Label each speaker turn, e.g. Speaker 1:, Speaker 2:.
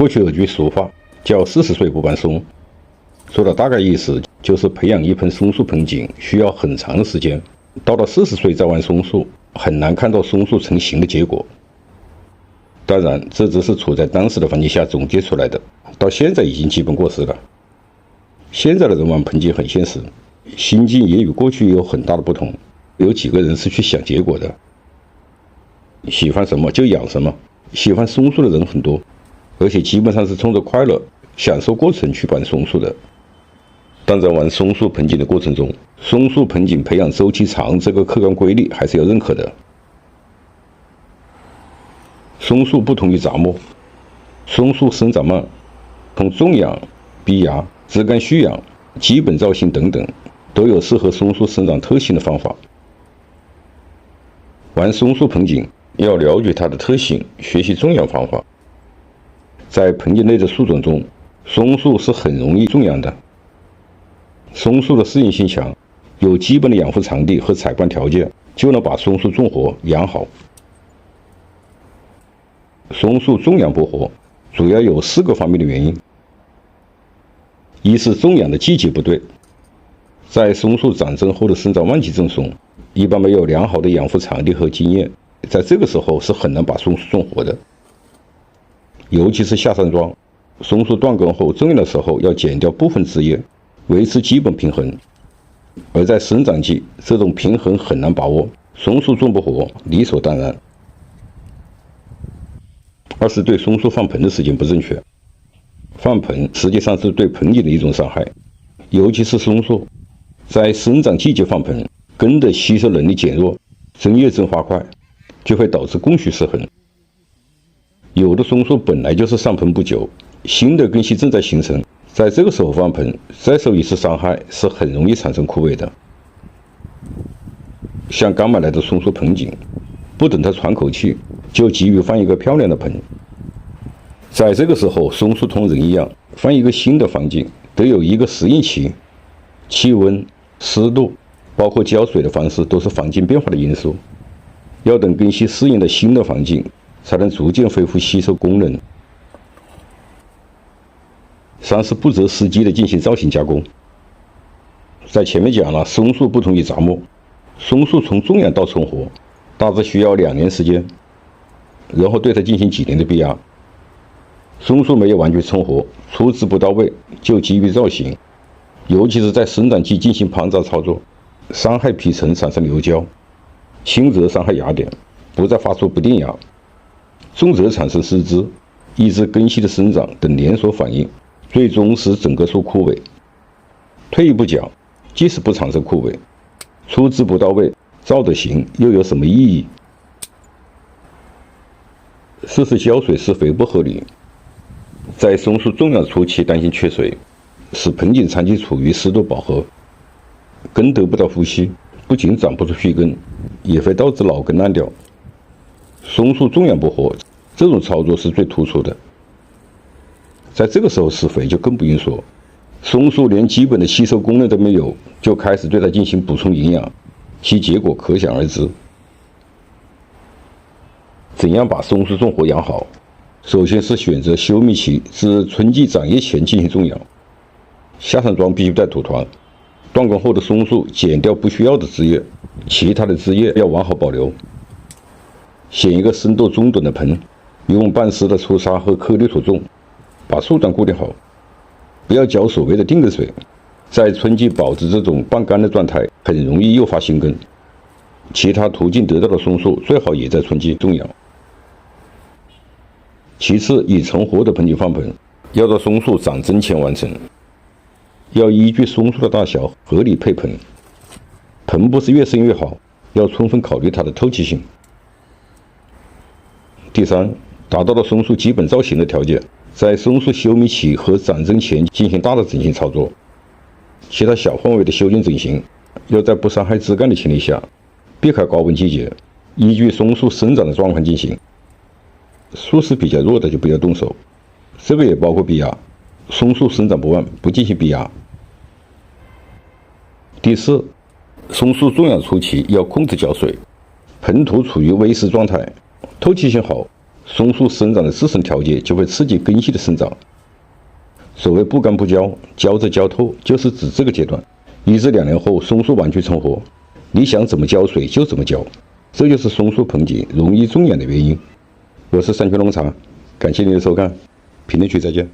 Speaker 1: 过去有句俗话叫40岁不搬松，说的大概意思就是培养一盆松树盆景需要很长的时间，到了40岁再玩松树，很难看到松树成型的结果。当然，这只是处在当时的环境下总结出来的，到现在已经基本过时了。现在的人玩盆景很现实，心境也与过去有很大的不同。有几个人是去想结果的，喜欢什么就养什么，喜欢松树的人很多，而且基本上是冲着快乐、享受过程去玩松树的。但在玩松树盆景的过程中，松树盆景培养周期长这个客观规律还是要认可的。松树不同于杂木，松树生长慢，从种养、逼芽、枝干蓄养、基本造型等等，都有适合松树生长特性的方法。玩松树盆景要了解它的特性，学习种养方法。在盆景内的树种中，松树是很容易种养的。松树的适应性强，有基本的养护场地和采灌条件，就能把松树种活养好。松树种养不活，主要有4个方面的原因。一是种养的季节不对，在松树长成后的生长旺季种松，一般没有良好的养护场地和经验，在这个时候是很难把松树种活的。尤其是下山桩，松树断根后种养的时候要剪掉部分枝叶，维持基本平衡。而在生长季，这种平衡很难把握，松树种不活理所当然。二是对松树放盆的时间不正确，放盆实际上是对盆景的一种伤害，尤其是松树，在生长季节放盆，根的吸收能力减弱，针叶增发快，就会导致供需失衡。有的松树本来就是上盆不久，新的根系正在形成，在这个时候放盆，再受一次伤害是很容易产生枯萎的。像刚买来的松树盆景，不等它喘口气，就急于放一个漂亮的盆。在这个时候，松树同人一样，放一个新的环境得有一个适应期，气温、湿度，包括浇水的方式都是环境变化的因素，要等根系适应了新的环境，才能逐渐恢复吸收功能。三是不择时机的进行造型加工。在前面讲了，松树不同于杂木，松树从种养到成活大致需要2年时间，然后对它进行几年的逼压。松树没有完全成活，出枝不到位，就急于造型，尤其是在生长期进行庞杂操作，伤害皮层产生流胶，轻则伤害芽点，不再发出不定芽，重则产生失枝，抑制根系的生长等连锁反应，最终使整个树枯萎。退一步讲，即使不产生枯萎，出枝不到位，造的型又有什么意义？四是浇水施肥不合理。在松树种养初期担心缺水，使盆景长期处于湿度饱和，根得不到呼吸，不仅长不出须根，也会导致老根烂掉。松树种养不活，这种操作是最突出的。在这个时候施肥就更不用说，松树连基本的吸收功能都没有，就开始对它进行补充营养，其结果可想而知。怎样把松树种活养好？首先是选择休葎期至春季长叶前进行种养，下山桩必须带土团，断根后的松树剪掉不需要的枝叶，其他的枝叶要完好保留。选一个深度中等的盆，用半湿的粗沙和颗粒土种，把树段固定好，不要浇所谓的定根水，在春季保持这种半干的状态，很容易诱发新根。其他途径得到的松树最好也在春季种养。其次，已成活的盆景放盆，要到松树长针前完成，要依据松树的大小合理配盆，盆不是越深越好，要充分考虑它的透气性。第三，达到了松树基本造型的条件，在松树休葎期和长针前进行大的整形操作，其他小范围的修剪整形要在不伤害枝干的前提下，避开高温季节，依据松树生长的状况进行。树势比较弱的就不要动手，这个也包括逼压，松树生长不旺不进行逼压。第四，松树种养初期要控制浇水，盆土处于微湿状态，透气性好，松树生长的自身调节就会刺激根系的生长。所谓不干不浇，浇着浇透，就是指这个阶段。1至2年后，松树完全成活，你想怎么浇水就怎么浇，这就是松树盆景容易种眼的原因。我是山区农场，感谢您的收看，评论区再见。